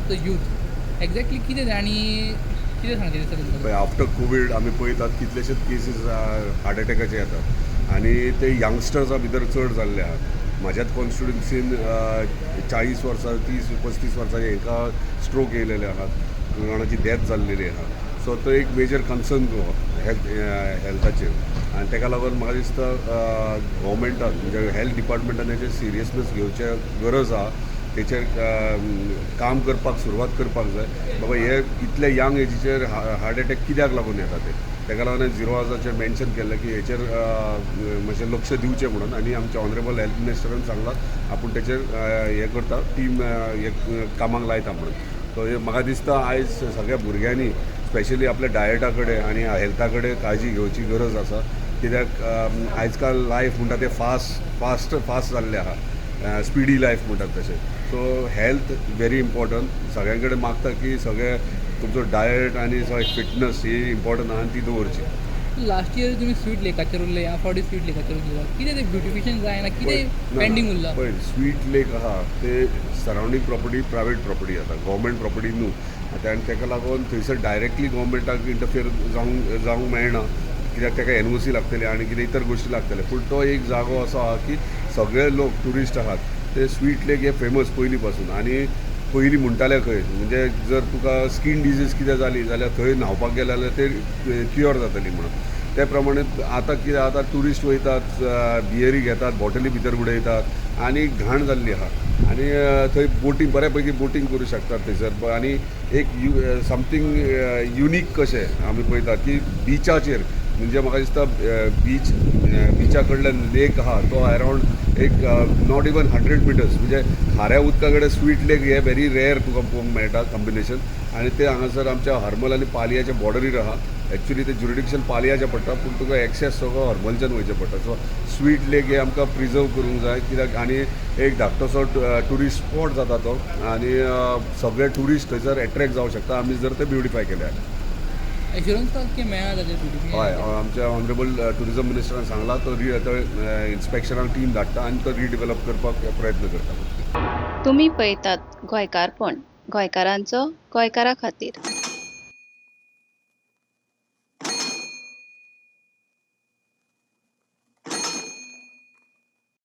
The youth exactly कितें तें आनी कितें सांगता दिसता आफ्टर कोवीड आमी पळयतात कितलेशेच केसीस हार्ट एटॅकाचे येतात आनी ते यंगस्टर्सा भितर चड जाल्ले आहात. म्हाज्याच कॉन्स्टिट्युन्सीन 40 वर्सां 30-35 वर्सांचे हांकां स्ट्रोक येयलेले आहात, कोणाची डेथ जाल्लेली आहा. सो तो एक मेजर कन्सर्न हेल्थाचेर आनी ताका लागून म्हाका दिसता गव्हर्मेंटान म्हणजे हेल्थ डिपार्टमेंटान हेचेर सिरियसनेस घेवचें गरज आहा. तेचेर काम करपाक सुरवात करपाक जाय. बाबा हे इतले यंग एजीचेर हार्ट एटॅक कित्याक लागून येता ताका लागून झिरो आवर्साचेर मेन्शन केल्लें की हेचेर मातशें लक्ष दिवचें म्हणून आनी आमच्या ऑनरेबल हेल्थ मिनिस्टरान सांगलां आपूण तेचेर हें करता टीम कामाक लायता म्हणून. सो म्हाका दिसता आयज सगळ्या भुरग्यांनी स्पेशली आपल्या डायटा कडेन आनी हेल्था कडेन काळजी घेवची गरज आसा. कित्याक आयज काल लायफ म्हणटा तें फास्ट जाल्लें आहा, स्पिडी लायफ म्हणटात तशें. So health very important. सगळ्यां कडेन मागता की सगळे तुमचो डायट आनी फिटनस ही इम्पॉर्टंट आहा आनी ती दवरची. लास्ट इयर तुमी स्वीट लेकाचेर उरले ह्या फावटी स्वीट लेकाचेर उरला कितें तें ब्युटिफिकेशन जायना कितें पेंडींग उरला? पळय स्वीट लेक आहा ते सरावंडींग प्रॉपर्टी प्रायवेट प्रॉपर्टी आतां, गव्हर्मेंट प्रॉपर्टी न्हू. आनी ताका लागून थंयसर डायरेक्टली गव्हर्मेंटाक इंटरफियर जावंक मेळना, कित्याक ताका एनओसी लागतली आनी कितें इतर गोश्टी लागतले. पूण तो एक जागो असो आहा की सगळे लोक ट्युरिस्ट आहात ते स्वीट लेक हे फेमस पयलीं पासून. आनी पयलीं म्हणटाले खंय म्हणजे जर तुका स्कीन डिजीज कितें जाली जाल्यार थंय न्हांवपाक गेले जाल्यार ते क्युअर जातली म्हणून. त्या प्रमाणे आतां कितें आतां ट्युरिस्ट वयतात, बियरी घेतात, बॉटली भितर उडयतात आनी घाण जाल्ली आहा. आनी थंय बोटींग बऱ्या पैकी बोटींग करूं शकतात थंयसर. आनी एक समथींग युनीक कशें आमी पळयतात की बिचाचेर म्हणजे म्हाका दिसता बिचा कडल्यान लेक आहा तो अरावंड एक नॉट इवन 100 मिटर्स म्हणजे खाऱ्या उदका कडेन स्वीट लेक हे व्हेरी रेअर तुका पळोवंक मेळटा कॉम्बिनेशन. आनी ते हांगासर आमच्या हरमल आनी पालयाच्या बॉर्डरीर आहा. एक्चुली ते ज्युरिडिक्शन पालयाचें पडटा पूण तुका एक्सेस सगळो हरमलच्यान वयचें पडटा. सो स्वीट लेक हे आमकां प्रिजर्व करूंक जाय कित्याक आनी एक धाकटोसो ट्युरिस्ट स्पॉट जाता तो आनी सगळे ट्युरिस्ट थंयसर एट्रॅक्ट जावंक शकता आमी जर ते ब्युटिफाय केल्यार. एश्युरन्स की मेळना ताचेर? हय, आमच्या ऑनरेबल ट्युरिजम मिनिस्टरान सांगला तो इन्स्पेक्शनाक टीम धाडटा आनी तो रिडेवलप करपाक प्रयत्न करता. तुम्ही पळयतात गोंयकारपण, गोंयकारांचो गोंयकारा खातीर.